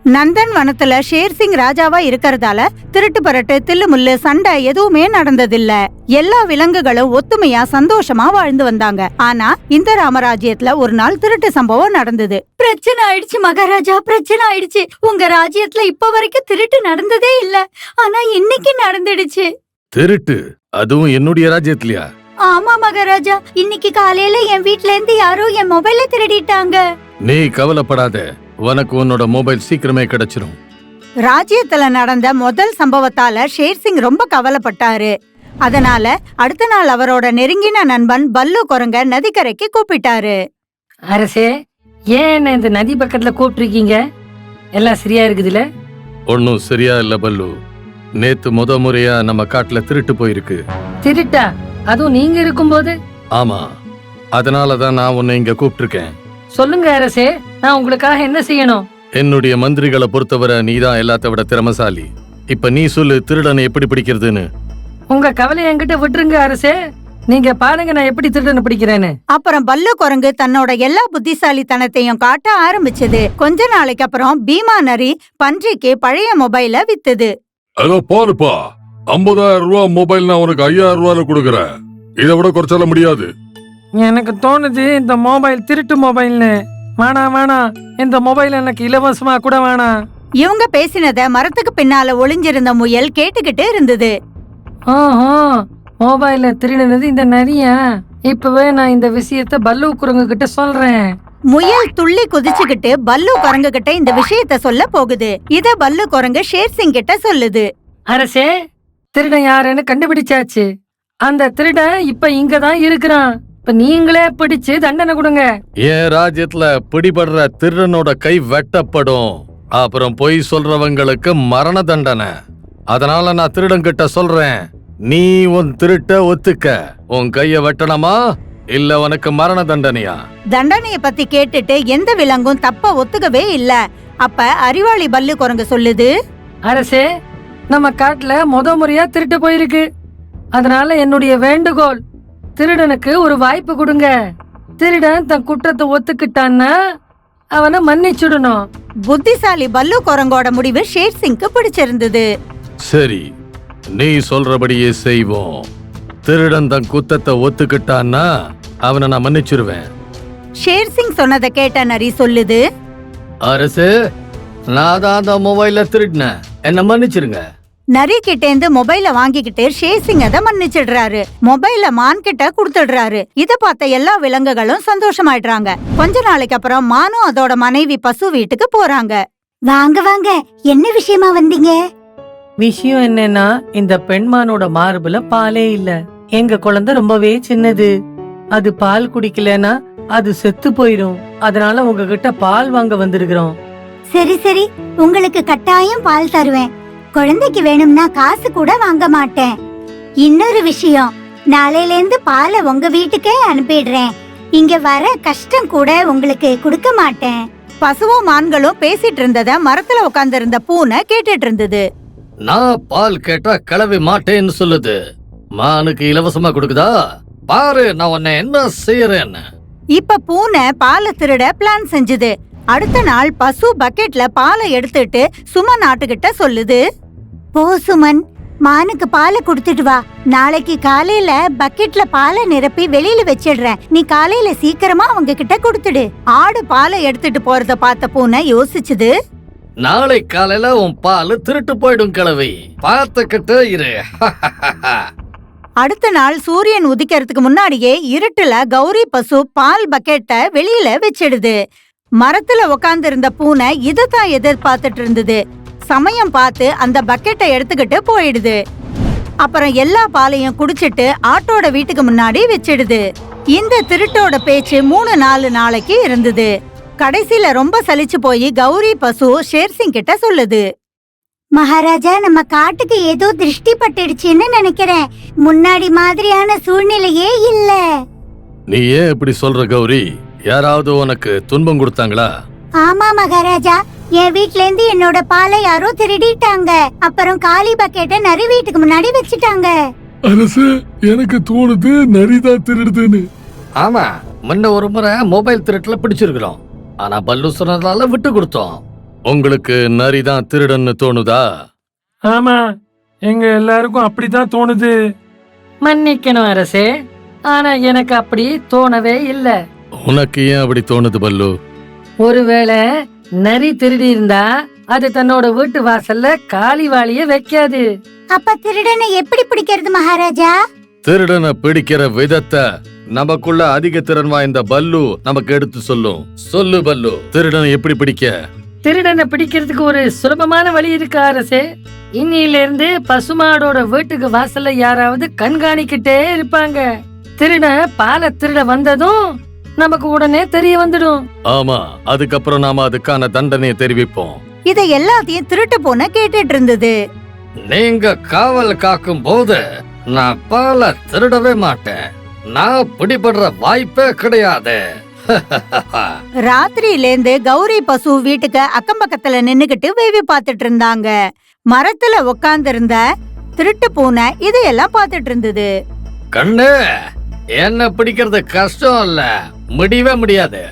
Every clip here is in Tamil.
நந்தன் வனத்துல ஷேர்சிங் ராஜாவா இருக்கறதால திருட்டு பரட்டு தில்லு முள்ளு சண்டை எதுவுமே நடந்ததில்ல. எல்லா விலங்குகளும் ஒத்துமையா சந்தோஷமா வாழ்ந்து வந்தாங்க. ஆனா இந்த ராமராஜ்யத்துல ஒரு நாள் திருட்டு சம்பவம் நடந்தது. பிரச்சனை ஆயிடுச்சு மகாராஜா, பிரச்சனை ஆயிடுச்சு. உங்க ராஜ்யத்துல இப்ப வரைக்கும் திருட்டு நடந்ததே இல்ல, ஆனா இன்னைக்கு நடந்துடுச்சு. திருட்டு? அதுவும் என்னுடைய ராஜ்யத்திலயா? ஆமா மகாராஜா, இன்னைக்கு காலையில என் வீட்ல இருந்து யாரோ என் மொபைல திருடிட்டாங்க. நீ கவலைப்படாத, உனக்கு உன்னோட மொபைல் சீக்கிரமே கிடைச்சிரும். ராஜ்யத்துல நடந்த முதல் சம்பவத்தால ஷேர்சிங் ரொம்ப கவலைப்பட்டாரு. அதனால அடுத்த நாள் அவரோட நெருங்கின நண்பன் பல்லு குரங்க நதிக்கரைக்கு கூப்பிட்டாரு. அரசே, ஏன் இந்த நதி பக்கத்துல கூப்பிட்டுருக்கீங்க? எல்லாம் சரியா இருக்குதுல? ஒன்னும் சரியா இல்ல பல்லு. நேத்து முறையா நம்ம காட்டுல திருட்டு போயிருக்கு. திருட்டா? அதுவும் நீங்க இருக்கும்போது? ஆமா, அதனாலதான் நான் உன்னை இங்க கூப்பிட்டிருக்கேன். சொல்லுங்க அரசே, நான் உங்களுக்காக என்ன செய்யணும்? என்னுடைய மந்திரிகளை பொறுத்தவரை நீதான் எல்லாத்த விட திறமசாலி. இப்ப நீ சொல்லு, திருடனை எப்படி பிடிக்கிறதுன்னு. உங்க கவலை என்கிட்ட விட்டுருங்க அரசே, நீங்க பாருங்க நான் எப்படி திருடனை பிடிக்கிறேன்னு. அப்புறம் பல்லு குரங்கு தன்னோட எல்லா புத்திசாலித்தனத்தையும் காட்ட ஆரம்பிச்சது. கொஞ்ச நாளைக்கு அப்புறம் பீமா நரி பன்றிக்கு பழைய மொபைல வித்துது. அதோ பாருப்பா, 50,000 ரூபா மொபைல் நான் உனக்கு 5,000 ரூபாயில கொடுக்கறேன். இதை விட குறைச்சால முடியாது. எனக்கு தோணுது இந்த மொபைல் திருட்டு மொபைல்னு. வேணாம், இந்த மொபைல் எனக்கு இலவசமா கூட வேணாம். இவங்க பேசினத மரத்துக்கு பின்னால ஒளிஞ்சிருந்த முயல் கேட்டுக்கிட்டு இருந்தது. ஓஹோ, மொபைல திருடினது இந்த நரியா? இப்பவே நான் இந்த விஷயத்த பல்லு குரங்கு கிட்ட சொல்றேன். முயல் துள்ளி குதிச்சுக்கிட்டு பல்லு குரங்கு கிட்ட இந்த விஷயத்த சொல்ல போகுது. இத பல்லு குரங்கு ஷேர்சிங் கிட்ட சொல்லுது. அரசே, திருடன் யாருன்னு கண்டுபிடிச்சாச்சு. அந்த திருடன் இப்ப இங்கதான் இருக்கிறான். இப்ப நீங்களே பிடிச்சு தண்டனை கொடுங்க. என் ராஜ்யத்துல பிடிபடுற திருடனோட கை வெட்டப்படும். அப்புறம் பொய் சொல்றவங்களுக்கு மரண தண்டனை. அதனால நான் திருடன் கிட்ட சொல்றேன், நீ உன் திருட்ட ஒத்துக்க. உன் கைய வெட்டணுமா இல்ல உனக்கு மரண தண்டனையா? தண்டனைய பத்தி கேட்டுட்டு எந்த விலங்கும் தப்ப ஒத்துக்கவே இல்ல. அப்ப அறிவாளி பல்லு குரங்கு சொல்லுது, அரசே, நம்ம காட்டுல முறையா திருட்டு போயிருக்கு. அதனால என்னுடைய வேண்டுகோள், திருடனுக்கு ஒரு வாய்ப்பு கொடுங்க. திருடன் தன் குற்றத்தை ஒத்துக்கிட்டான்னா அவனை மன்னிச்சுடணும். புத்திசாலி பல்லு குரங்கோட முடிவு ஷேர்சிங்க்கு பிடிச்சிருந்தது. சரி, நீ சொல்றபடியே செய்வோம். திருடன் தன் குத்தத்தை ஒத்துக்கிட்டான்னா அவனை நான் மன்னிச்சிருவேன். ஷேர்சிங் சொன்னதை கேட்ட நரி சொல்லுது, அரசு, நான் தான் அந்த மொபைல திருடினேன், என்ன மன்னிச்சிருங்க. நரி கிட்ட இருந்து மொபைல வாங்கிக்கிட்டு ஷேர்சிங் அதை மன்னிச்சிடுறாரு. மொபைல மான் கிட்ட கொடுத்துடுறாரு. இத பார்த்த எல்லா விலங்குகளும் சந்தோஷமாயிடுறாங்க. கொஞ்ச நாளைக்கு அப்புறம் மானும் அதோட மனைவி பசு வீட்டுக்கு போறாங்க. வாங்க வாங்க, என்ன விஷயமா வந்தீங்க? விஷயம் என்னன்னா, இந்த பெண்மானோட மார்புல பாலே இல்ல. எங்க குழந்தை ரொம்பவே சின்னது. அது பால் குடிக்கலன்னா அது செத்து போயிடும். அதனால உங்ககிட்ட பால் வாங்க வந்திருக்கிறோம். சரி சரி, உங்களுக்கு கட்டாயம் பால் தருவேன். குழந்தைக்கு வேணும்னா காசு கூட வாங்க மாட்டேன். இன்னொரு விஷயம், நாளையில இருந்து பாலை உங்க வீட்டுக்கே அனுப்பிடுறேன். இங்க வர கஷ்டம் கூட உங்களுக்கு கொடுக்க மாட்டேன். பசுவும் மான்களும் பேசிட்டு இருந்தத மரத்துல உட்கார்ந்து இருந்த பூனை கேட்டுட்டு இருந்தது. நான் பால் கேட்டா கிளவி மாட்டேன்னு சொல்லுது. மானுக்கு இலவசமா கொடுக்குதா? பாரு நான் உன்னை என்ன செய்யறேன்னு. இப்ப பூனை பாலை திருட பிளான் செஞ்சது. அடுத்த நாள் பசு பக்கெட்ல பாலை எடுத்துட்டு சுமன் ஆட்டுகிட்ட சொல்லுது, போ சுமன், மானுக்கு பாலை கொடுத்துட்டு வா. நாளைக்கு காலையில பக்கெட்ல பாலை நிரப்பி வெளியில வச்சிடுறேன். நீ காலையில சீக்கிரமா அவங்க கிட்ட கொடுத்துடு. ஆடு பாலை எடுத்துட்டு போறத பார்த்த பூனை யோசிச்சுது, நாளை காலையில உன் பால் திருட்டு போயிடும் கிளவி, பார்த்துக்கிட்டு இரு. அடுத்த நாள் சூரியன் உதிக்கிறதுக்கு முன்னாடியே இருட்டுல கௌரி பசு பால் பக்கெட்டை வெளியில வச்சிடுது. மரத்துல உக்காந்து இருந்த பூனை இதத்தான் எதிர்பார்த்துட்டு இருந்தது. சமயம் பார்த்து அந்த பக்கெட்டை எடுத்துக்கிட்டு போயிடுது. அப்புறம் எல்லா பாலையும் குடிச்சிட்டு ஆட்டோட வீட்டுக்கு முன்னாடி வச்சிடுது. இந்த திருட்டோட பேச்சு 3-4 நாளைக்கு இருந்தது. கடைசியில ரொம்ப சலிச்சு போய் கௌரி பசு ஷேர்சிங் கிட்ட சொல்லுது, மகாராஜா, நம்ம காட்டுக்கு ஏதோ திருஷ்டி பட்டுடுச்சுன்னு நினைக்கிறேன். முன்னாடி மாதிரியான சூழ்நிலையே இல்ல. நீ ஏன் இப்படி சொல்ற கௌரி? யாராவது உனக்கு துன்பம் கொடுத்தாங்களா? ஆமா மகாராஜா, என் வீட்ல இருந்து என்னோட பாலை யாரோ திருடிட்டாங்க. அப்புறம் காலி பக்கெட்டை நரி வீட்டுக்கு முன்னாடி வச்சுட்டாங்க. அரசு, எனக்கு தோணுது நரிதான் திருடுதுன்னு. ஆமா, முன்ன ஒரு முறை மொபைல் திருட்டுல பிடிச்சிருக்கிறோம். ஆனா பல்லு சொன்னதால விட்டு கொடுத்தோம். உங்களுக்கு நரிதான் திருடன்னு தோணுதா? ஆமா, எங்க எல்லாருக்கும் அப்படித்தான் தோணுது. மன்னிக்கணும் அரசே, ஆனா எனக்கு அப்படி தோணவே இல்ல. உனக்கு ஏன் அப்படி தோணுது பல்லு? ஒருவேளை நரி திருடி இருந்தா அது தன்னோட வீட்டு வாசல்ல காலிவாளிய வைக்காது. அப்ப திருடனை எப்படி பிடிக்கிறது மகாராஜா? திருடனை பிடிக்கிற விதத்தை நமக்குள்ள அதிக திறன் வாய்ந்த பல்லு நமக்கு எடுத்து சொல்லும். சொல்லு பல்லு, திருடனை எப்படி பிடிக்க? திருடனை பிடிக்கிறதுக்கு ஒரு சுலபமான வழி இருக்கு அரசே. இன்னில இருந்து பசுமாடோட வீட்டுக்கு வாசல்ல யாராவது கண்காணிக்கிட்டே இருப்பாங்க. திருடன் பாலை திருட வந்ததும் நமக்கு உடனே தெரிய வந்துடும். ஆமா, அதுக்கப்புறம் நாம அதுக்கான தண்டனையை தெரிவிப்போம். இதை எல்லாத்தையும் திருட்டு போன கேட்டுட்டு இருந்தது. நீங்க காவல் காக்கும் போது நான் பாலை திருடவே மாட்டேன். நான் பிடிபடுற வாய்ப்பே கிடையாது. ராத்திரியிலேந்து கௌரி பசு வீட்டுக்கு அக்கம் பக்கத்துல நின்னுகிட்டு வேவி பார்த்துட்டு இருந்தாங்க. மரத்துல உட்கார்ந்து இருந்த திருட்டு பூனை இதையெல்லாம் பார்த்துட்டு இருந்தது. கண்ணு, என்ன பிடிக்கிறது கஷ்டம் இல்ல, முடியவே முடியாது.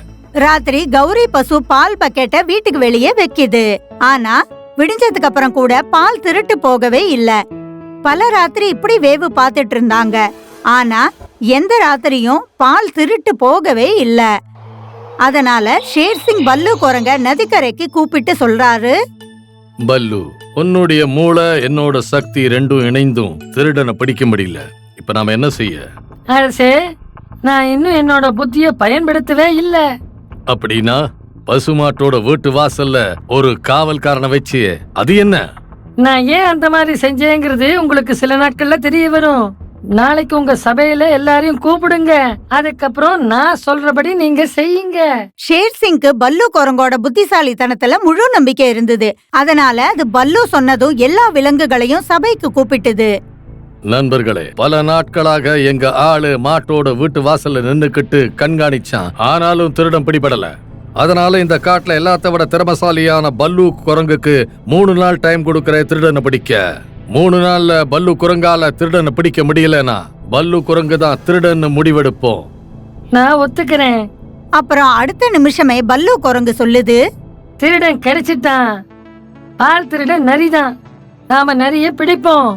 ராத்திரி கௌரி பசு பால் பக்கெட்டை வீட்டுக்கு வெளியே வைக்குது. ஆனா விடிஞ்சதுக்கு அப்புறம் கூட பால் திருட்டு போகவே இல்ல. பல ராத்திரி இப்படி வேவு பார்த்துட்டு இருந்தாங்க. ஆனா எந்த ராத்திரியும் பால் திருட்டு போகவே இல்ல. அதனால ஷேர்சிங் பல்லு குரங்க நதிக்கரைக்கு கூப்பிட்டு சொல்றாரு, பல்லு, உன்னுடைய மூளை என்னோட சக்தி ரெண்டும் இணைந்தும் திருடனை பிடிக்க முடியல. இப்ப நாம என்ன செய்ய? அரசே, நான் இன்னும் என்னோட புத்திய பயன்படுத்தவே இல்ல. அப்படின்னா பசுமாட்டோட வீட்டு வாசல்ல ஒரு காவல்காரனை வச்சு அது என்ன? நான் ஏன் அந்த மாதிரி செஞ்சேங்கிறது உங்களுக்கு சில நாட்கள்ல தெரிய வரும். நாளைக்கு உங்க சபையில எல்லாரையும் கூப்பிடுங்க. அதுக்கப்புறம் நான் சொல்றபடி நீங்க செய்யுங்க. ஷேர்சிங்க்கு பல்லு குரங்கோட புத்திசாலித்தனத்துல முழு நம்பிக்கை இருந்தது. அதனால அது பல்லு சொன்னதும் எல்லா விலங்குகளையும் சபைக்கு கூப்பிட்டது. நண்பர்களே, பல நாட்களாக எங்க ஆளு மாட்டோட வீட்டு வாசல்ல நின்னுக்கிட்டு கண்காணிச்சான். ஆனாலும் திருடன் பிடிபடல. அதனால இந்த காட்டுல எல்லாத்த விட திறமசாலியான பல்லு குரங்குக்கு 3 நாள் டைம் கொடுக்கற திருடனை பிடிக்க. 3 நாள்ல பல்லு குரங்கால திருடனை பிடிக்க முடியலனா பல்லு குரங்கு தான் திருடன்னு முடிவெடுப்போம். நான் ஒத்துக்கிறேன். அப்புறம் அடுத்த நிமிஷமே பல்லு குரங்கு சொல்லுது, திருடன் கிடைச்சிட்டான். பால் திருடன் நரிதான். நாம நரிய பிடிப்போம்.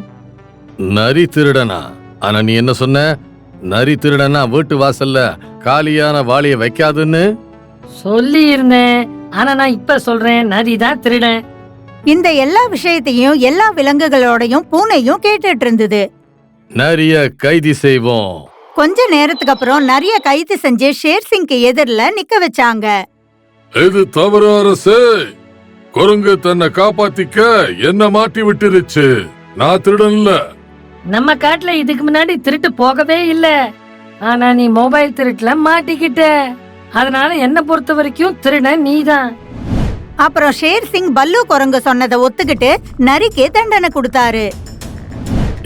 நரி திருடனா? ஆனா நீ என்ன சொன்ன? நரி திருடனா வீட்டு வாசல்ல காலியான வாளிய வைக்காதுன்னு சொல்லி இருந்தேன். ஆனா நான் இப்ப சொல்றேன், நரிதான் திருடன். இந்த எல்லா விஷயத்தையும் எல்லா விலங்குகளோடையும் பூனையும் கேட்டுட்டு இருந்தது. நரிய கைது செய்வோம். கொஞ்ச நேரத்துக்கு அப்புறம் நிறைய கைது செஞ்சு ஷேர்சிங்க்கு எதிரில நிக்க வச்சாங்க. இது தவறு அரசே. குரங்கு தன்னை காப்பாத்திக்க என்ன மாட்டி விட்டுருச்சு. நான் திருடன் இல்ல. நம்ம காட்டுல இதுக்கு முன்னாடி திருட்டு போகவே இல்ல. ஆனா நீ மொபைல் திருட்டுல மாட்டிக்கிட்ட. அதனால என்ன பொறுத்த வரைக்கும் திருடன் நீதான். அப்புறம் ஷேர்சிங் பல்லு குரங்கு சொன்னதை ஒத்துக்கிட்டு நரிக்கு தண்டனை கொடுத்தாரு.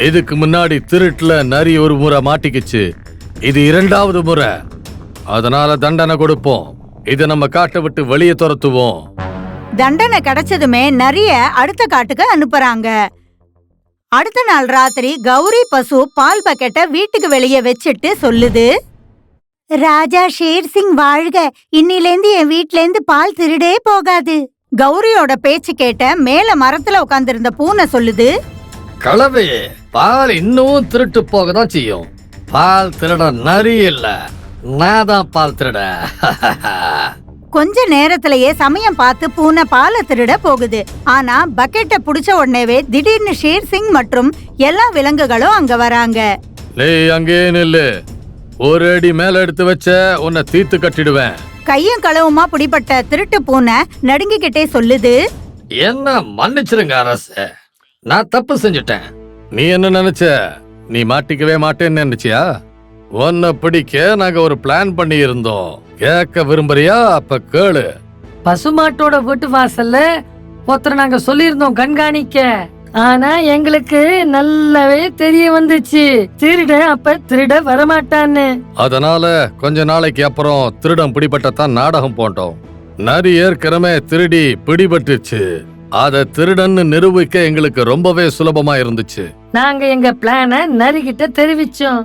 இதுக்கு முன்னாடி திருட்டுல நரி ஒரு முறை மாட்டிக்கிச்சு. இது 2வது முறை. அதனால தண்டனை கொடுப்போம். இத நம்ம காட்டை விட்டு வெளியே துரத்துவோம். தண்டனை கிடைச்சதுமே நரிய அடுத்த காட்டுக்கு அனுப்புறாங்க. அடுத்த நாள் ராத்திரி கௌரி பசு பால் பக்கெட்டை வீட்டுக்கு வெளியே வச்சுட்டு சொல்லுது, ராஜா ஷேர்சிங் வாழ்க. இன்னிலேந்து என் வீட்லேந்து பால் திருடே போகாது. கௌரியோட பேச்சு கேட்ட மேல மரத்துல உட்கார்ந்திருந்த பூனை சொல்லுது, களவே, பால் இன்னும் திருட்டு போக தான் செய்யும். பால் திருட நரி இல்ல, நான் தான் பால் திருட. கொஞ்ச நேரத்திலேயே சமயம் பார்த்து பூனை பாலை திருட போகுது. ஆனா பக்கெட்டை புடிச்ச உடனேவே திடீர்னு ஷேர்சிங் மற்றும் எல்லா விலங்குகளும் அங்க வராங்க. நீ அங்கே நில்லு. ஒரு அடி மேல எடுத்து வச்ச உன்னை தீத்து கட்டிடுவேன். கையும் களவுமா பிடிபட்ட திருட்டு பூனை நடுங்கிக்கிட்டே சொல்லுது, என்ன மன்னிச்சிருங்க அரசே, நான் தப்பு செஞ்சுட்டேன். நீ என்ன நினைச்ச? நீ மாட்டிக்கவே மாட்டேன்னு நினைச்சியா? உன்னை பிடிக்க நாங்க ஒரு பிளான் பண்ணி இருந்தோம். கேட்க விரும்புறியா? அப்ப கேளு. பசுமாட்டோட வீட்டு வாசல்ல ஒருத்தர் நாங்க சொல்லியிருந்தோம் கண்காணிக்க. ஆனா எங்களுக்கு நல்லாவே தெரிய வந்துச்சு திருடன் அப்ப திருட வரமாட்டான்னு. அதனால கொஞ்ச நாளைக்கு அப்புறம் திருடன் பிடிபட்டதான் நாடகம் போட்டோம். நரி ஏற்கனவே திருடி பிடிபட்டுச்சு. அத திருடன்னு நிரூபிக்க எங்களுக்கு ரொம்பவே சுலபமா இருந்துச்சு. நாங்க எங்க பிளான நரி கிட்ட தெரிவிச்சோம்.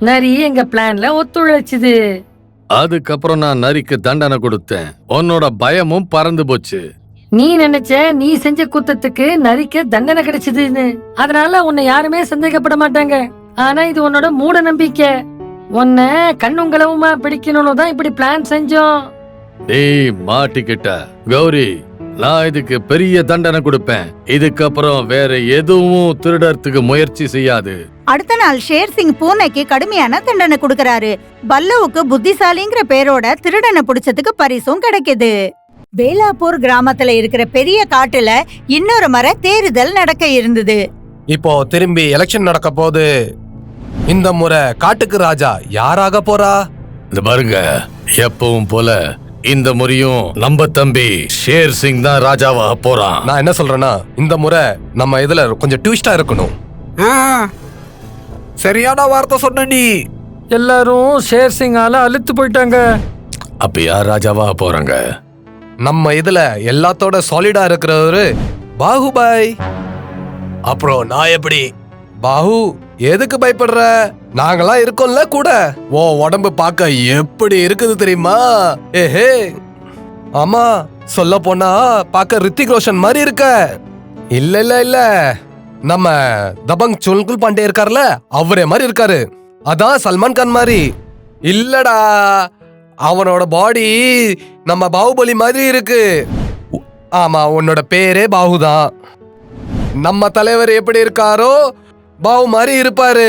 நரி எங்க பிளான்ல ஒத்துழைச்சுது. அதுக்கப்புறம் நான் நரிக்கு தண்டனை கொடுத்தேன். உன்னோட பயமும் பறந்து போச்சு. நீ நினைச்ச நீ செஞ்ச குத்தத்துக்கு நரிக்க தண்டனை கிடைச்சதுன்னு, அதனால உன்னை யாருமே சந்தேகப்பட மாட்டாங்க. ஆனா இது உன்னோட மூட நம்பிக்கை. உன்னை கண்ணுங்களவுமா பிடிக்கணும்னு தான் இப்படி பிளான் செஞ்சோம். டேய் மாட்டிக்கிட்ட கௌரி, நான் இதுக்கு பெரிய தண்டனை கொடுப்பேன். இதுக்கப்புறம் வேற எதுவும் திருடறதுக்கு முயற்சி செய்யாது. அடுத்த நாள் ஷேர் சிங் பூனைக்கு கடுமையான தண்டனை கொடுக்கறாரு. பல்லுவுக்கு புத்திசாலிங்கிற பேரோட திருடனை பிடிச்சதுக்கு பரிசும் கிடைக்குது. வேலாப்பூர் கிராமத்துல இருக்கிற பெரிய காட்டுல இன்னொரு முறை தேர்தல் நடக்க இருந்தது. இப்போ திரும்பி எலெக்ஷன் நடக்க போகுது. இந்த முறை காட்டுக்கு ராஜா யாராக போறா? இந்த பாருங்க, எப்பவும் போல இந்த முறையும் நம்ம தம்பி ஷேர் சிங் தான் ராஜாவாக போறான். நான் என்ன சொல்றேன்னா, இந்த முறை நம்ம இதுல கொஞ்சம் ட்விஸ்டா இருக்கணும். சரியான வார்த்தை சொன்ன நீ. எல்லாரும் ஷேர் சிங்கால அழுத்து போயிட்டாங்க. அப்ப யார் ராஜாவாக போறாங்க? நம்ம இதுல எல்லாத்தோட சாலிடா இருக்கிறவரு பாகுபாய். அப்புறம் நான் எப்படி? பாகு, எதுக்கு பயப்படுற? நாங்கெல்லாம் இருக்கோம்ல கூட. ஓ உடம்பு பார்க்க எப்படி இருக்குது தெரியுமா? ஏஹே, ஆமா, சொல்ல போனா பார்க்க ரித்திக் ரோஷன் மாதிரி இருக்க. இல்ல இல்ல இல்ல, நம்ம தபங் சுல்குல் பாண்டே இருக்கார்ல, அவரே மாதிரி இருக்காரு. அதான் சல்மான் கான் மாதிரி. இல்லடா, அவனோட பாடி நம்ம பாகுபலி மாதிரி இருக்கு. ஆமா, உன்னோட பேரே பாகுதான். நம்ம தலைவர் எப்படி இருக்காரோ பாகு மாதிரி இருப்பாரு.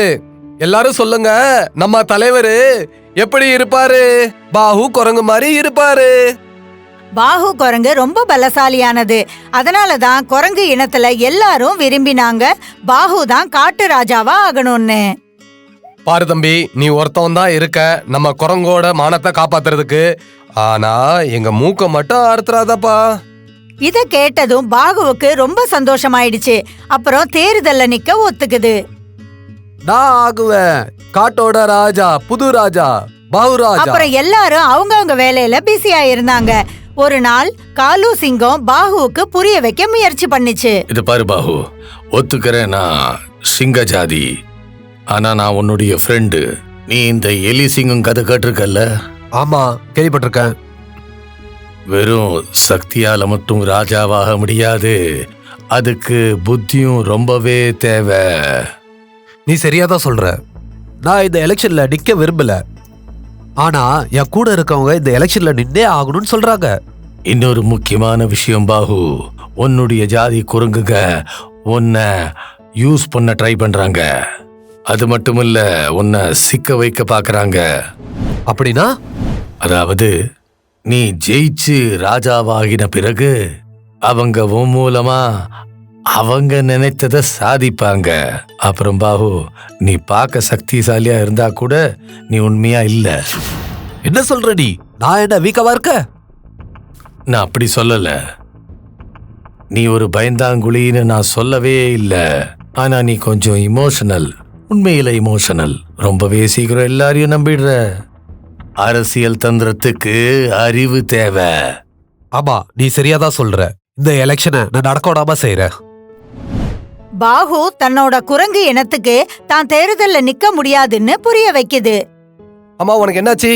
எல்லாரும் சொல்லுங்க, நம்ம தலைவர் எப்படி இருப்பாரு? பாகு குரங்கு மாதிரி இருப்பாரு. பாகு குரங்கு ரொம்ப பலசாலியானது. அதனாலதான் குரங்கு இனத்துல எல்லாரும் விரும்பினாங்க பாகு தான் காட்டு ராஜாவா ஆகணும்னு. பாரு தம்பி, நீ ஒருத்தவன் தான் இருக்க நம்ம குரங்கோட மானத்தை காப்பாத்துறதுக்கு. ஆனா எங்க மூக்க மட்டும் அறுத்துறாதப்பா. இத கேட்டதும் பாகுவுக்கு ரொம்ப சந்தோஷமாயிடுச்சு. அப்புறம் தேர்தல்ல நிக்க ஒத்துக்குது. நான் ஆகுவேன் காட்டோட ராஜா, புது ராஜா, பாகு ராஜா. அப்புறம் எல்லாரும் அவங்கவங்க வேலையில பிஸியா இருந்தாங்க. ஒரு நாள் காலு சிங்கம் பாகுவுக்கு புரிய வைக்க முயற்சி பண்ணுச்சு. இது பாரு பாகு, ஒத்துக்கிறேன், நான் சிங்க ஜாதி. ஆனா நான் உன்னுடைய ஃப்ரெண்டு. நீ இந்த எலி சிங்கம் கதை கேட்டிருக்கல்ல? ஆமா, கேள்விப்பட்டிருக்கேன். வெறும் சக்தியால மட்டும் ராஜாவாக முடியாது, அதுக்கு புத்தியும் ரொம்பவே தேவை. நீ சரியாதான் சொல்ற. நான் இந்த எலெக்ஷன்ல நிக்க விரும்பல. ஆனா என் கூட இருக்கவங்க இந்த எலெக்ஷன்ல நின்னே ஆகணும்னு சொல்றாங்க. இன்னொரு முக்கியமான விஷயம் பாகு, உன்னுடைய ஜாதி குரங்குங்க உன்னை யூஸ் பண்ண ட்ரை பண்றாங்க. அது மட்டும் இல்ல, உன்னை சிக்க வைக்க பாக்குறாங்க. அப்படின்னா? அதாவது நீ ஜெயிச்சு ராஜாவாகின பிறகு அவங்க உன் மூலமா அவங்க நினைத்ததை சாதிப்பாங்க. அப்புறம் பாகு, நீ பார்க்க சக்திசாலியா இருந்தா கூட நீ உண்மையா இல்ல. என்ன சொல்ற நீ? நான் என்ன வீக்கவா இருக்க? நான் அப்படி சொல்லல. நீ ஒரு பயந்தாங்குழின்னு நான் சொல்லவே இல்ல. ஆனா நீ கொஞ்சம் இமோஷனல். உண்மையில இமோஷனல். ரொம்பவே சீக்கிரம் எல்லாரையும் நம்பிடுற. அரசியல் தந்திரத்துக்கு அறிவு தேவை. ஆமா, நீ சரியாதான் சொல்ற. இந்த எலெக்ஷனை நான் நடக்க விடாம செய்யறேன். பாகு தன்னோட குரங்கு இனத்துக்கு தான் தேர்தல்ல நிக்க முடியாதுன்னு புரிய வைக்குது. அம்மா, உனக்கு என்னாச்சு?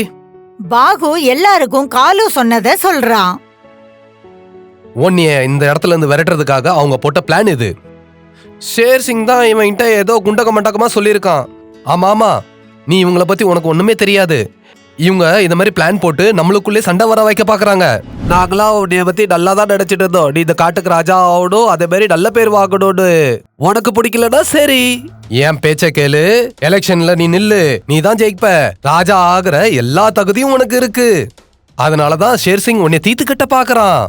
பாகு எல்லாருக்கும் காலு சொன்னதை சொல்றான். உன்னைய இந்த இடத்துல இருந்து விரட்டுறதுக்காக அவங்க போட்ட பிளான் இது. ஷேர் சிங் தான் இவன்கிட்ட ஏதோ குண்டக மண்டகமா சொல்லியிருக்கான். ஆமா ஆமா, நீ இவங்கள பத்தி உனக்கு ஒண்ணுமே தெரியாது. இவங்க இந்த மாதிரி பிளான் போட்டு நம்மளுக்குள்ளே சண்டை வர வைக்க பாக்குறாங்க. நாங்களாம் உன்னைய பத்தி நல்லா தான் நினைச்சிட்டு இருந்தோம். நீ இந்த காட்டுக்கு ராஜா ஆகணும், அதே மாதிரி நல்ல பேர் வாங்கணும்னு. உனக்கு பிடிக்கலன்னா சரி, என் பேச்ச கேளு. எலெக்ஷன்ல நீ நில்லு, நீ தான் ஜெயிப்ப. ராஜா ஆகுற எல்லா தகுதியும் உனக்கு இருக்கு. அதனாலதான் ஷேர் சிங் உன்னை தீத்து கட்ட பாக்குறான்.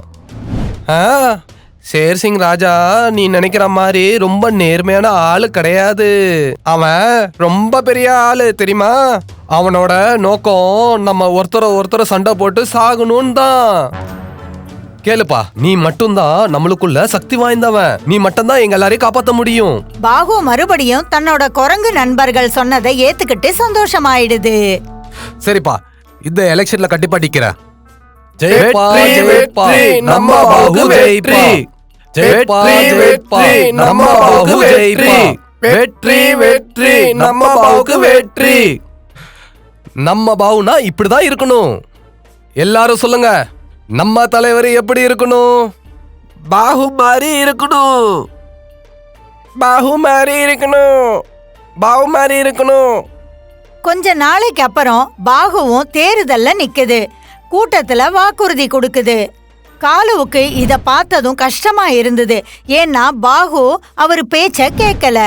ஷேர் சிங் ராஜா நீ நினைக்கிற மாதிரி ரொம்ப நேர்மையான ஆளு கிடையாது. அவன் ரொம்ப பெரிய ஆளு தெரியுமா? அவனோட நோக்கம் நம்ம ஒருத்தர சண்டை போட்டு சாகணும்னு தான். கேளுப்பா, நீ மட்டும்தான் நம்மளுக்குள்ள சக்தி வாய்ந்தவன். நீ மட்டும்தான் எங்க எல்லாரையும் காப்பாத்த முடியும். பாகு மறுபடியும் தன்னோட குரங்கு நண்பர்கள் சொன்னதை ஏத்துக்கிட்டு சந்தோஷமாயிடுது. சரிப்பா, இந்த எலெக்ஷன்ல கண்டிப்பா நிக்கிறேன். ஜெயிப்பா ஜெயிப்பா நம்ம பாகு வெற்றி. ஜெயிப்பா ஜெயிப்பா நம்ம பாகு வெற்றி. வெற்றி வெற்றி நம்ம பாவுக்கு வெற்றி. நம்ம பாவுனா இப்படிதான் இருக்கணும். எல்லாரும் சொல்லுங்க, நம்ம தலைவர் எப்படி இருக்கணும்? பாஹு மாதிரி இருக்கணும். பாஹு மாதிரி இருக்கணும். பாஹு மாதிரி இருக்கணும். கொஞ்ச நாளைக்கு அப்புறம் பாகுவும் தேர்தல்ல நிக்குது. கூட்டத்துல வாக்குறுதி கொடுக்குது. காலுவுக்கு இத பார்த்ததும் கஷ்டமா இருந்தது. ஏன்னா பாகு அவர் பேச்ச கேட்கல.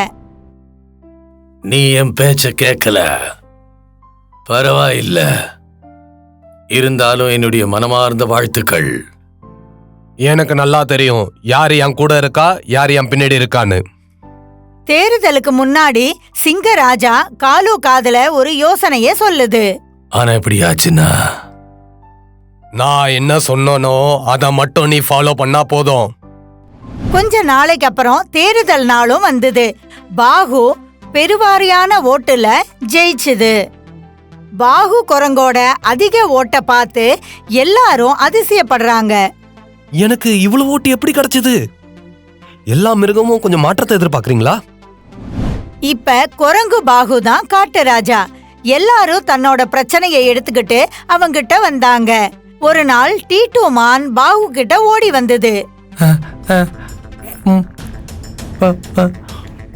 நீ என் பேச்ச கேட்கல, பரவாயில்ல. இருந்தாலும் என்னுடைய மனமார்ந்த வாழ்த்துக்கள். எனக்கு நல்லா தெரியும் யார் என் கூட இருக்கா, யார் என் பின்னாடி இருக்கான்னு. தேர்தலுக்கு முன்னாடி சிங்கராஜா காலு காதுல ஒரு யோசனைய சொல்லுது. ஆனா இப்படி ஆச்சுன்னா நான் என்ன சொன்னனோ அதை மட்டும் நீ ஃபாலோ பண்ணா போதும். கொஞ்ச நாளைக்கு அப்புறம் தேர்தல் நாளும் வந்தது. பாகு பெருவாரியான ஓட்டுல ஜெயிச்சுது. பாகு குரங்கோட அதிக ஓட்ட பார்த்து எல்லாரும் அதிசயப்படுறாங்க. எனக்கு இவ்வளவு ஓட்டு எப்படி கிடைச்சது? எல்லா மிருகமும் கொஞ்சம் மாற்றத்தை எதிர்பார்க்கறீங்களா? இப்ப குரங்கு பாகு தான் காட்டு ராஜா. எல்லாரும் தன்னோட பிரச்சனையை எடுத்துக்கிட்டு அவங்கிட்ட வந்தாங்க. ஒரு நாள் டீட்டு மான் பாகு கிட்ட ஓடி வந்தது.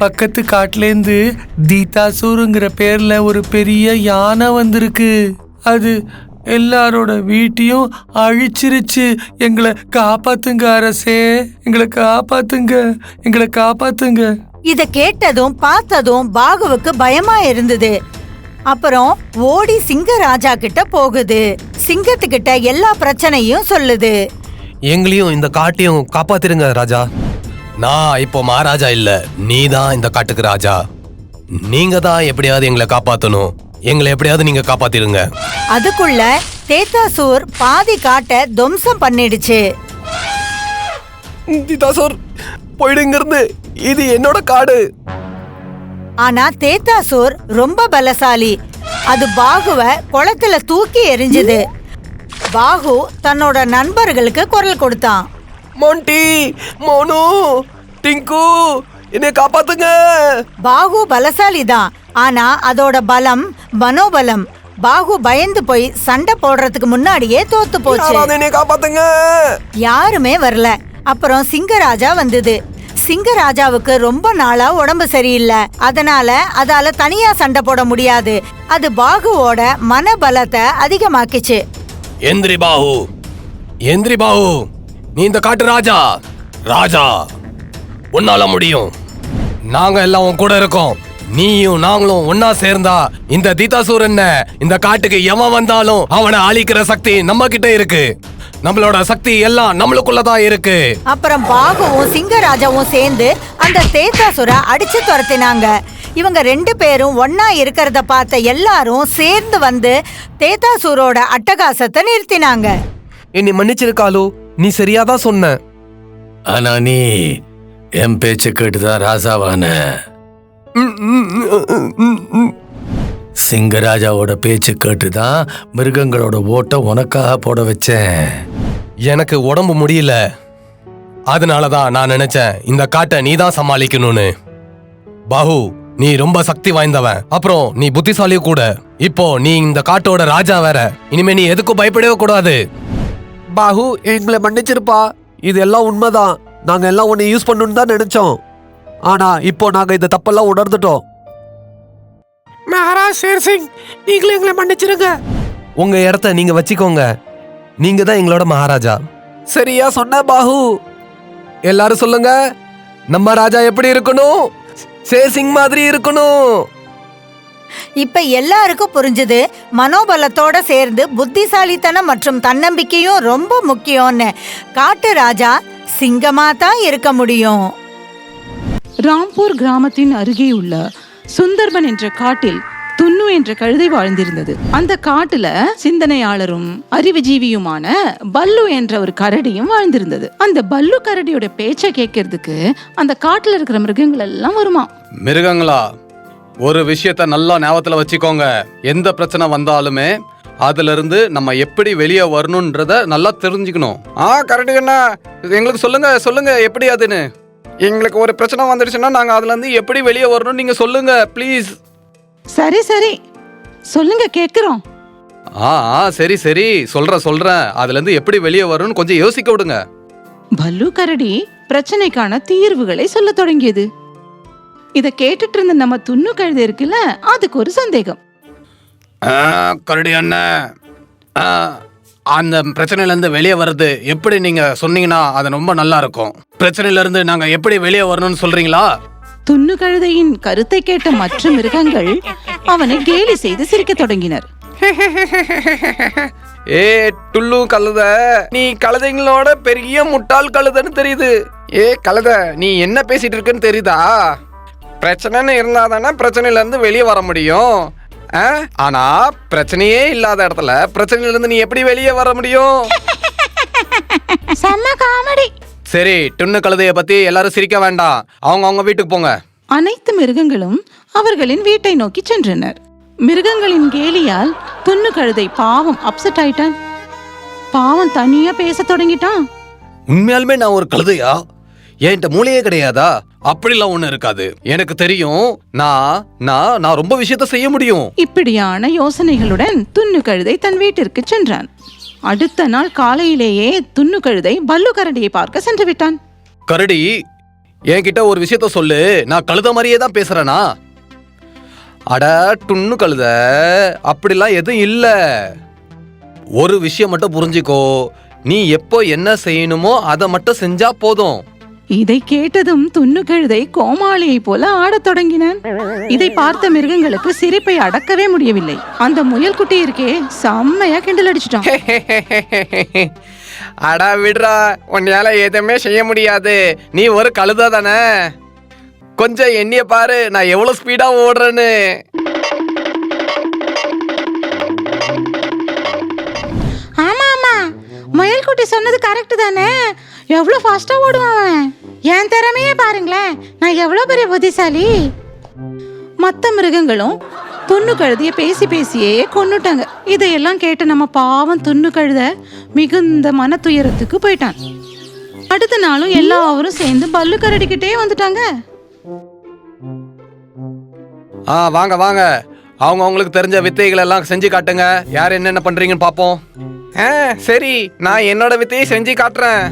பக்கத்து காட்டுலேருந்து தீதாசூருங்கிற பேர்ல ஒரு பெரிய யானை வந்திருக்கு. அது எல்லாரோட வீட்டையும் அழிச்சிருச்சு. எங்களை காப்பாத்துங்க அரசே, எங்களை காப்பாத்துங்க, எங்களை காப்பாத்துங்க. இத கேட்டதும் பார்த்ததும் பாகுவுக்கு பயமா இருந்தது. அப்புறம் ஓடி சிங்கராஜா கிட்ட போகுது. சிங்கத்துக்கிட்ட எல்லா பிரச்சனையும் சொல்லுது. எங்களையும் இந்த காட்டையும் காப்பாத்திருங்க ராஜா. நான் இப்போ மகாராஜா இல்ல, நீ தான் இந்த காட்டுக்கு ராஜா. நீங்க தான் எப்படியாவது எங்களை காப்பாத்தணும். எங்களை எப்படியாவது நீங்க காப்பாத்திருங்க. அதுக்குள்ள தேத்தாசூர் பாதி காட்டை துவம்சம் பண்ணிடுச்சு. தீதாசூர் போயிடுங்க இருந்து, இது என்னோட காடு. ஆனா தேத்தாசூர் ரொம்ப பலசாலி. அது பாகுவ குளத்துல தூக்கி எறிஞ்சது. பாகு தன்னோட நண்பர்களுக்கு குரல் கொடுத்தான். மோண்டி, மோனு, டிங்கு, என்னை காப்பாத்துங்க. பாகு பலசாலி தான், ஆனா அதோட பலம் மனோபலம். பாகு பயந்து போய் சண்டை போடுறதுக்கு முன்னாடியே தோத்து போச்சு. என்னை காப்பாத்துங்க. யாருமே வரல. அப்புறம் சிங்கராஜா வந்தது. சிங்கராஜாவுக்கு ரொம்ப நாளா உடம்பு சரியில்லை. அதனால அதால தனியா சண்டை போட முடியாது. அது பாகுவோட மனபலத்தை அதிகமாக்கிச்சு. எந்திரி பாஹு, எந்திரி பாஹு, நீ இந்த காட்டு ராஜா. ராஜா, உன்னால முடியும். நாங்க எல்லாம் உன் கூட இருக்கோம். நீயும் நாங்களும் ஒன்னா சேர்ந்தா இந்த தீதாசூர் என்ன, இந்த காட்டுக்கு எவன் வந்தாலும் அவனை அழிக்கிற சக்தி நம்ம கிட்ட இருக்கு. நம்மளோட சக்தி எல்லாம் நம்மளுக்குள்ளதான் இருக்கு. அப்புறம் பாகுவும் சிங்கராஜாவும் சேர்ந்து அந்த தேத்தாசுரை அடிச்சு துரத்தினாங்க. இவங்க 2 பேரும் ஒன்னா இருக்கிறத பார்த்த எல்லாரும் சேர்ந்து வந்து தேத்தாசூரோட அட்டகாசத்தை நிறுத்தினாங்க. என்னை மன்னிச்சிருக்காலு, நீ சரியாதான் சொன்ன. ஆனா நீ என் பேச்ச கேட்டுதான் ராஜாவான. சிங்கராஜாவோட பேச்சு கேட்டுதான் மிருகங்களோட ஓட்ட உனக்காக போட வச்சேன். எனக்கு உடம்பு முடியல, அதனாலதான் நான் நினைச்சேன் இந்த காட்டை நீதான் சமாளிக்கணும்னு. பாஹு, நீ ரொம்ப சக்தி வாய்ந்தவன், அப்புறம் நீ புத்திசாலியும் கூட. இப்போ நீ இந்த காட்டோட ராஜா வேற. இனிமே நீ எதுக்கும் பயப்படவே கூடாது. பாஹு, எங்களை மன்னிச்சிருப்பா. இது எல்லாம் உண்மைதான். நாங்க எல்லாம் உன்னை யூஸ் பண்ணணும்னு தான் நினைச்சோம். ஆனா இப்போ நாங்க இந்த தப்பெல்லாம் உணர்ந்துட்டோம். மகாராஜ் ஷேர் சிங், நீங்களும் எங்களை மன்னிச்சிருங்க. உங்க இடத்த நீங்க வச்சுக்கோங்க. நீங்க தான் எங்களோட மகாராஜா. சரியா சொன்ன பாஹு. எல்லாரும் சொல்லுங்க, நம்ம ராஜா எப்படி இருக்கணும்? ஷேர் சிங் மாதிரி இருக்கணும். இப்ப எல்லாருக்கும் புரிஞ்சது, மனோபலத்தோட சேர்ந்து புத்திசாலித்தனம் மற்றும் தன்னம்பிக்கையும் ரொம்ப முக்கியம்னு. காட்டு ராஜா சிங்கமா தான் இருக்க முடியும். ராம்பூர் கிராமத்தின் அருகே உள்ள சுந்தர்பன் என்ற காட்டில் துன்னு என்ற கழுதை வாழ்ந்திருந்தது. அந்த காட்டுல சிந்தனையாளரும் அறிவுஜீவியுமான பல்லு என்ற ஒரு கரடியும் வாழ்ந்திருந்தது. அந்த பல்லு கரடியோட பேச்சை கேட்கறதுக்கு அந்த காட்டுல இருக்கிற மிருகங்கள் எல்லாம் வருமா. மிருகங்களா, ஒரு விஷயத்த நல்லா ஞாபகத்துல வச்சுக்கோங்க. எந்த பிரச்சனை வந்தாலுமே அதுல இருந்து நம்ம எப்படி வெளியே வரணும்ன்றத நல்லா தெரிஞ்சுக்கணும். கரெக்டுங்கண்ணா, எங்களுக்கு சொல்லுங்க சொல்லுங்க எப்படி அதுன்னு. எங்களுக்கு ஒரு பிரச்சனை வந்துடுச்சுன்னா நாங்க அதுல இருந்து எப்படி வெளியே வரணும்னு நீங்க சொல்லுங்க ப்ளீஸ். சரி சரி சொல்லுங்க, கேக்குறோம். சரி சரி சொல்றேன். அதுல இருந்து எப்படி வெளியே வரணும்னு கொஞ்சம் யோசிக்க விடுங்க. பல்லு கரடி பிரச்சனைக்கான தீர்வுகளை சொல்ல தொடங்கியது. இத கேட்டுட்டு இருந்த நம்ம துண்ணு கழுதை இருக்குல்ல, அதுக்கு ஒரு சந்தேகம். கரடி அண்ணன், அந்த பிரச்சனையில இருந்து வெளியே வர்றது எப்படி நீங்க சொன்னீங்கன்னா அது ரொம்ப நல்லா இருக்கும். பிரச்சனையில இருந்து நாங்க எப்படி வெளியே வரணும்னு சொல்றீங்களா? துண்ணு கழுதையின் கருத்தை கேட்ட மற்ற மிருகங்கள் அவனை கேலி செய்து சிரிக்க தொடங்கினர். ஏ டுல்லு கழுத, நீ கழுதைங்களோட பெரிய முட்டாள் கழுதைன்னு தெரியுது. ஏ கழுத, நீ என்ன பேசிட்டு இருக்குன்னு தெரியுதா? பிரச்சனைன்னு இருந்தாதானே பிரச்சனையில இருந்து வெளியே வர முடியும். ஆனா பிரச்சனையே இல்லாத இடத்துல பிரச்சனையில இருந்து நீ எப்படி வெளியே வர முடியும்? செம்ம காமெடி. சரி, துண்ணு கழுதைய பத்தி எல்லாரும் சிரிக்க வேண்டாம். அவங்க வீட்டுக்கு போங்க. அனைத்து மிருகங்களும் அவர்களின் வீட்டை நோக்கி சென்றனர். மிருகங்களின் கேலியால் துண்ணு கழுதை பாவம் அப்செட் ஆயிட்டான். பாவம் தனியா பேச தொடங்கிட்டான். உண்மையாலுமே நான் ஒரு கழுதையா? என்கிட்ட மூளையே கிடையாதா? அப்படிலாம் ஒண்ணு இருக்காது. எனக்கு தெரியும், நான் ரொம்ப விஷயத்த செய்ய முடியும். இப்படியான யோசனைகளுடன் துண்ணு கழுதை தன் வீட்டிற்கு சென்றான். அடுத்த நாள் காலையிலேயே துண்ணு கழுதை பல்லு கரடியை பார்க்க சென்று விட்டான். கரடி, என்கிட்ட ஒரு விஷயத்த சொல்லு. நான் கழுத மாதிரியே தான் பேசுறேனா? அட துண்ணு கழுத, அப்படிலாம் எதுவும் இல்ல. ஒரு விஷயம் மட்டும் புரிஞ்சுக்கோ, நீ எப்போ என்ன செய்யணுமோ அதை மட்டும் செஞ்சா போதும். இதை கேட்டதும் துண்ணு கழுதை கோமாளியை போல ஆடத் தொடங்கினான். இதை பார்த்த மிருகங்களுக்கு சிரிப்பை அடக்கவே முடியவில்லை. அந்த முயல் குட்டி இருக்கே, செம்மையா கிண்டல் அடிச்சிட்டான். அடா விடுறா, உன்னால எதுவுமே செய்ய முடியாது. நீ ஒரு கழுத தானே. கொஞ்சம் எண்ணிய பாரு, நான் எவ்வளவு ஸ்பீடா ஓடுறேன்னு. ஆமா ஆமா, முயல் குட்டி சொன்னது கரெக்ட் தானே. எவ்வளவு ஃபாஸ்டா ஓடுவான். என் திறமையே பாருங்களேன், நான் எவ்வளவு பெரிய புத்திசாலி. மற்ற மிருகங்களும் துண்ணு கழுதைய பேசி பேசியே கொன்னுட்டாங்க. இதையெல்லாம் கேட்ட நம்ம பாவம் துண்ணு கழுத மிகுந்த மன துயரத்துக்கு போயிட்டான். அடுத்த நாளும் எல்லாரும் சேர்ந்து பல்லு கரடிக்கிட்டே வந்துட்டாங்க. வாங்க வாங்க, அவங்களுக்கு தெரிஞ்ச வித்தைகள் எல்லாம் செஞ்சு காட்டுங்க. யார் என்னென்ன பண்றீங்கன்னு பாப்போம். சரி, நான் என்னோட வித்தையை செஞ்சு காட்டுறேன்.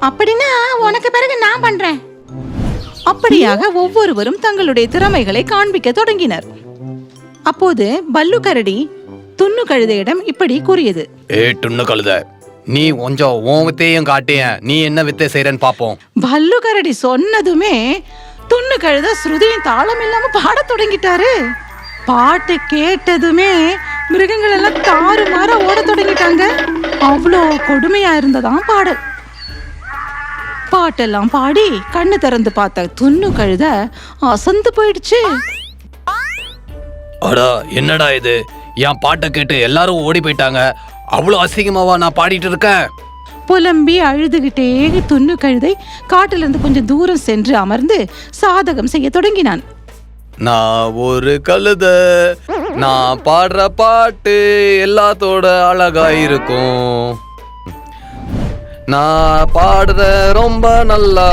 அப்படின்னா உனக்கு பிறகு நான் பண்றேன். அப்படியாக ஒவ்வொருவரும் தங்களுடைய திறமைகளை காண்பிக்க தொடங்கினர். அப்போது பல்லு கரடி துண்ணு கழுதையிடம் இப்படி கூறியது. துண்ணு கழுத, நீ கொஞ்சம் உன் வித்தையும் காட்டிய. நீ என்ன வித்தை செய்யறன்னு பாப்போம். பல்லு கரடி சொன்னதுமே துண்ணு கழுத ஸ்ருதியின் தாளம் இல்லாம பாட தொடங்கிட்டாரு. பாட்டு கேட்டதுமே மிருகங்கள் எல்லாம் தாறுமாற ஓட தொடங்கிட்டாங்க. அவ்வளோ கொடுமையா இருந்ததாம் பாடல். பாட்டெல்லாம் பாடி கண்ணு திறந்து பார்த்த துண்ணு கழுத அசந்து போயிடுச்சு. அடா, என்னடா இது? என் பாட்டை கேட்டு எல்லாரும் ஓடி போயிட்டாங்க. அவ்வளோ அசிங்கமாவா நான் பாடிட்டு இருக்கேன்? புலம்பி அழுதுகிட்டே துண்ணு கழுதை காட்டிலிருந்து கொஞ்சம் தூரம் சென்று அமர்ந்து சாதகம் செய்ய தொடங்கினான். நான் ஒரு கழுத, நான் பாடுற பாட்டு எல்லாத்தோட அழகா இருக்கும். நான் பாடுற ரொம்ப நல்லா,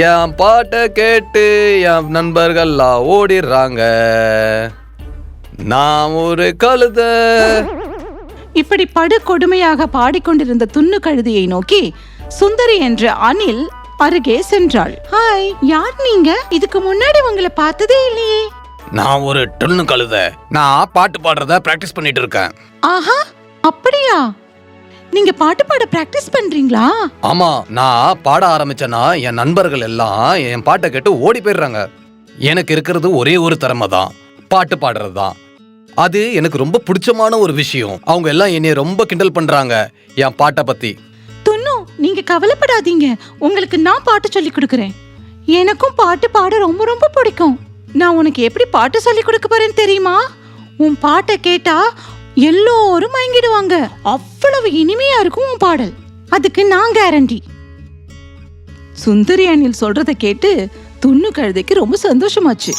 என் பாட்டை கேட்டு என் நண்பர்கள்லாம் ஓடிடுறாங்க. நான் ஒரு கழுத. இப்படி படு கொடுமையாக பாடிக்கொண்டிருந்த துண்ணு கழுதையை நோக்கி சுந்தரி என்ற அணில் அருகே சென்றாள். ஹாய், யார் நீங்க? இதுக்கு முன்னாடி உங்களை பார்த்ததே இல்லையே. நான் ஒரு துண்ணு கழுத. நான் பாட்டு பாடுறத பிராக்டிஸ் பண்ணிட்டு இருக்கேன். ஆஹா, அப்படியா? நீங்க பாட்டு பாட பிராக்டிஸ் பண்றீங்களா? ஆமா, நான் பாட ஆரம்பிச்சேன்னா என் நண்பர்கள் எல்லாம் என் பாட்டை கேட்டு ஓடி போயிடுறாங்க. எனக்கு இருக்கிறது ஒரே ஒரு திறமை தான், பாட்டு பாடுறது தான். அது எனக்கு ரொம்ப பிடிச்சமான ஒரு விஷயம். அவங்க எல்லாம் என்னைய ரொம்ப கிண்டல் பண்றாங்க என் பாட்டை பத்தி. துண்ணு, நீங்க கவலைப்படாதீங்க, உங்களுக்கு நான் பாட்டு சொல்லி கொடுக்கறேன். எனக்கும் பாட்டு பாட ரொம்ப ரொம்ப பிடிக்கும். நான் உனக்கு எப்படி பாட்டு சொல்லி கொடுக்க போறேன்னு தெரியுமா? உன் பாட்டை கேட்டா எல்லோரும் மயங்கிடுவாங்க. அவ்வளவு இனிமையா இருக்கும் உன் பாடல். அதுக்கு நான் கேரண்டி. சுந்தரி அணில் சொல்றத கேட்டு துண்ணு கழுதைக்கு ரொம்ப சந்தோஷமாச்சு.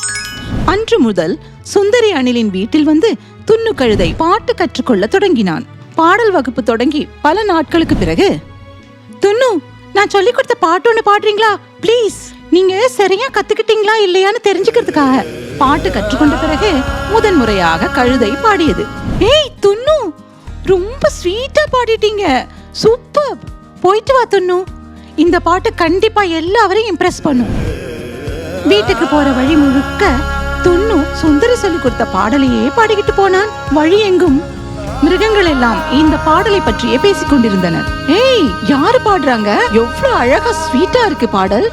அன்று முதல் சுந்தரி அணிலின் வீட்டில் வந்து துண்ணு கழுதை பாட்டு கற்றுக்கொள்ள தொடங்கினான். பாடல் வகுப்பு தொடங்கி பல நாட்களுக்கு பிறகு, துண்ணு, நான் சொல்லி கொடுத்த பாட்டு ஒண்ணு பாடுறீங்களா ப்ளீஸ்? நீங்க சரியா கத்துக்கிட்டீங்களா இல்லையான்னு தெரிஞ்சுக்கிறதுக்காக. பாட்டு கற்றுக்கொண்ட பிறகு முதன் முறையாக கழுதை பாடியது. ஏய் துண்ணு, ரொம்ப ஸ்வீட்டா பாடிட்டீங்க, சூப்பர். போயிட்டு வா துன்னு. இந்த பாட்டு கண்டிப்பா எல்லாரையும் இம்ப்ரெஸ் பண்ணும். வீட்டுக்கு போற வழி முழுக்க துன்னு சுந்தரி சொல்லி கொடுத்த பாடலையே பாடிக்கிட்டு போனான். வழி எங்கும் மிருகங்கள் எல்லாம் இந்த பாடலை பற்றியே பேசிக் கொண்டிருந்தனர். ஏய், யாரு பாடுறாங்க? எவ்வளவு அழகா ஸ்வீட்டா இருக்கு பாடல்.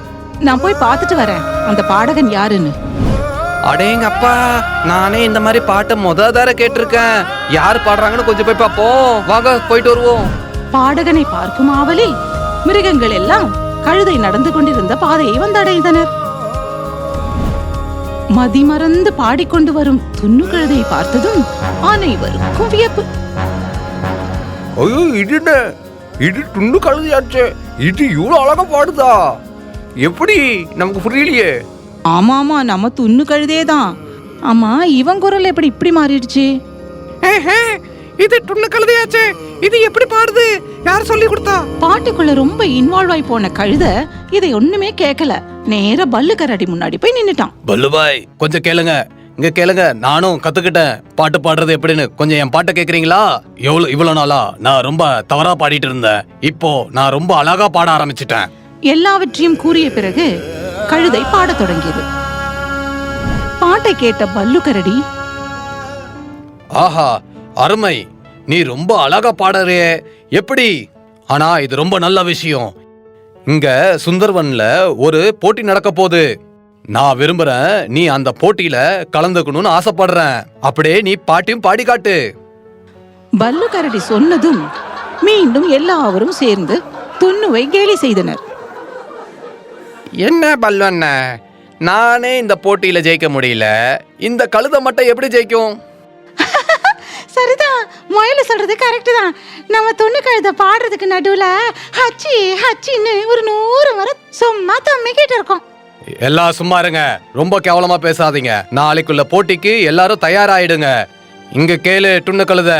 நான் போய் பார்த்துட்டு வரேன் அந்த பாடகன் யாருன்னு. அடேங்கப்பா, நானே இந்த மாதிரி பாட்டை தடவை கேட்டிருக்கேன். யார் பாடுறாங்கன்னு கொஞ்சம் போய் பார்ப்போம். வாங்க போயிட்டு வருவோம். பாடகனை பார்க்கும் ஆவலில் மிருகங்கள் எல்லாம் கழுதை நடந்து கொண்டிருந்த பாதையை வந்தடைந்தனர். மதிமறந்து பாடிக்கொண்டு வரும் துன்னு கழுதையை பார்த்ததும் அனைவருக்கும் வியப்பு. ஐயோ, இது துண்டு கழுதையாச்சு. இது இவ்வளவு அழகா பாடுதா? எப்படி? நமக்கு புரியலையே. ஆமா, நம்ம துன்னு கழுதையே தான். ஆமா, இவன் குரல் எப்படி இப்படி மாறிடுச்சு? இது துண்ணு கழுதையாச்சு. இது எப்படி பாடுது? யார் சொல்லி கொடுத்தா? பாட்டுக்குள்ள ரொம்ப இன்வால்வ் ஆகி போன கழுத இதை ஒண்ணுமே கேட்கல. நேரா பல்லு கரடி முன்னாடி போய் நின்னுட்டான். பல்லுபாய், கொஞ்சம் கேளுங்க. இங்க கேளுங்க, நானும் கத்துக்கிட்டேன் பாட்டு பாடுறது எப்படின்னு. கொஞ்சம் என் பாட்டை கேக்குறீங்களா? இவ்வளவு நாளா நான் ரொம்ப தவறா பாடிட்டு இருந்தேன். இப்போ நான் ரொம்ப அழகா பாட ஆரம்பிச்சிட்டேன். எல்லாவற்றையும் கூறிய பிறகு கழுதை பாடத் தொடங்கியது. பாட்டை கேட்ட பல்லு கரடி, ஆஹா, அருமை, நீ ரொம்ப அழகா பாடுறே. எப்படி? ஆனா இது ரொம்ப நல்ல விஷயம். இங்க சுந்தர்வன்ல ஒரு போட்டி நடக்க போகுது. நான் விரும்புறேன் நீ அந்த போட்டியில கலந்துக்கணும்னு ஆசைப்படுறேன். அப்படியே நீ பாட்டையும் பாடி காட்டு. பல்லு கரடி சொன்னதும் மீண்டும் எல்லாரும் சேர்ந்து துன்னுவை கேலி செய்தனர். என்ன பல்லு அண்ணன், நானே இந்த போட்டியில ஜெயிக்க முடியல, இந்த கழுதை மட்டும் எப்படி ஜெயிக்கும்? சரிதான், முயல சொல்றது கரெக்ட் தான். நம்ம துண்ணு கழுத பாடுறதுக்கு நடுவுல ஹச்சி ஹச்சின்னு ஒரு 100 முறை சும்மா தம்மிக்கிட்டு இருக்கோம். எல்லாம் சும்மா இருங்க, ரொம்ப கேவலமா பேசாதீங்க. நாளைக்குள்ள போட்டிக்கு எல்லாரும் தயாராயிடுங்க. இங்க கேளு துண்ணு கழுத,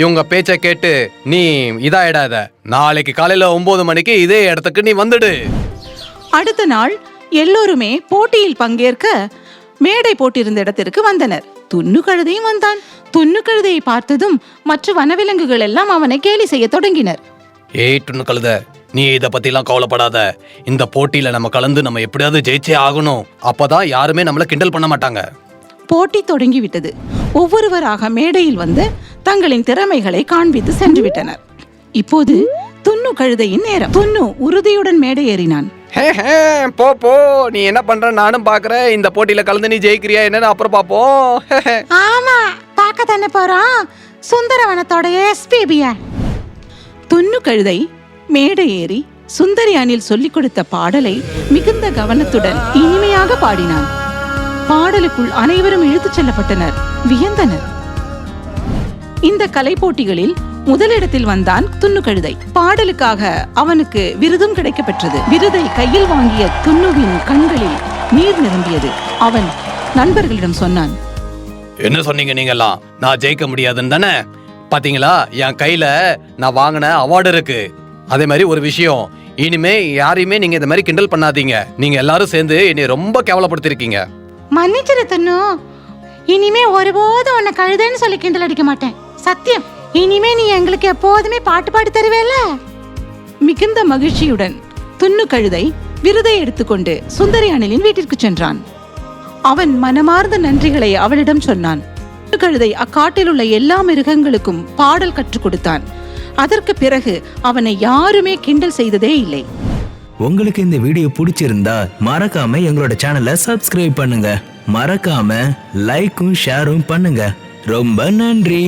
இவங்க பேச்ச கேட்டு நீ இதாயிடாத. நாளைக்கு காலையில 9 மணிக்கு இதே இடத்துக்கு நீ வந்துடு. அடுத்த நாள் எல்லோருமே போட்டியில் பங்கேற்க மேடை போட்டிருந்த இடத்திற்கு வந்தனர். துண்ணு கழுதையும் வந்தான். துண்ணு கழுதையை பார்த்ததும் மற்ற வனவிலங்குகள் எல்லாம் அவனை கேலி செய்ய தொடங்கினர். ஏய் துண்ணு கழுத, நீ இத பத்தி எல்லாம் கவலைப்படாத. இந்த போட்டியில நம்ம கலந்து நம்ம எப்படியாவது ஜெயிச்சே ஆகணும். அப்பதான் யாருமே நம்மள கிண்டல் பண்ண மாட்டாங்க. போட்டி தொடங்கிவிட்டது. ஒவ்வொருவராக மேடையில் வந்து தங்களின் திறமைகளை காண்பித்து சென்று விட்டனர். இப்போது துண்ணு கழுதையின் நேரம். துண்ணு உறுதியுடன் மேடை ஏறினான். போ, நீ என்ன பண்ற நானும் பாக்குறேன். இந்த போட்டியில கலந்து நீ ஜெயிக்கிறியா என்னன்னு அப்புறம் பாப்போம். ஆமா, பார்க்க தானே போறோம். சுந்தரவனத்தோட எஸ்பிபிய. துண்ணு கழுதை மேடை ஏறி சுந்தரி அணில் சொல்லிக் கொடுத்த பாடலை மிகுந்த கவனத்துடன் இனிமையாக பாடினான். பாடலுக்குள் அனைவரும் இழுத்துச் செல்லப்பட்டனர், வியந்தனர். இந்த கலை போட்டிகளில் முதலிடத்தில் வந்தான் துண்ணு கழுதை. பாடலுக்காக அவனுக்கு விருதும் கிடைக்கப்பெற்றது. விருதை கையில் வாங்கிய துண்ணுவின் கண்களில் நீர் நிரம்பியது. அவன் நண்பர்களிடம் சொன்னான், என்ன சொன்னீங்க நீங்கெல்லாம்? நான் ஜெயிக்க முடியாதுன்னு தானே? பாத்தீங்களா, என் கையில நான் வாங்கின அவார்டு இருக்கு. அதே மாதிரி ஒரு விஷயம், இனிமே யாரையுமே நீங்க இந்த மாதிரி கிண்டல் பண்ணாதீங்க. நீங்க எல்லாரும் சேர்ந்து என்னை ரொம்ப கேவலப்படுத்திருக்கீங்க. மன்னிச்சிரு துண்ணு, இனிமே ஒருபோதும் உன்னை கழுதைன்னு சொல்லி கிண்டல் அடிக்க மாட்டேன், சத்தியம். இனிமே நீ எங்களுக்கு எப்போதுமே பாட்டு பாடி தருவேல. மிகுந்த மகிழ்ச்சியுடன் துண்ணு கழுதை விருதை எடுத்துக்கொண்டு சுந்தரி அணிலின் வீட்டிற்கு சென்றான். அவன் மனமார்ந்த நன்றிகளை அவளிடம் சொன்னான். துண்ணு கழுதை அக்காட்டில் உள்ள எல்லா மிருகங்களுக்கும் பாடல் கற்றுக் கொடுத்தான். அதற்கு பிறகு அவனை யாருமே கிண்டல் செய்ததே இல்லை. உங்களுக்கு இந்த வீடியோ பிடிச்சிருந்தா மறக்காம எங்களோட சேனலை சப்ஸ்கிரைப் பண்ணுங்க. மறக்காம லைக்கும் ஷேரும் பண்ணுங்க. ரொம்ப நன்றி.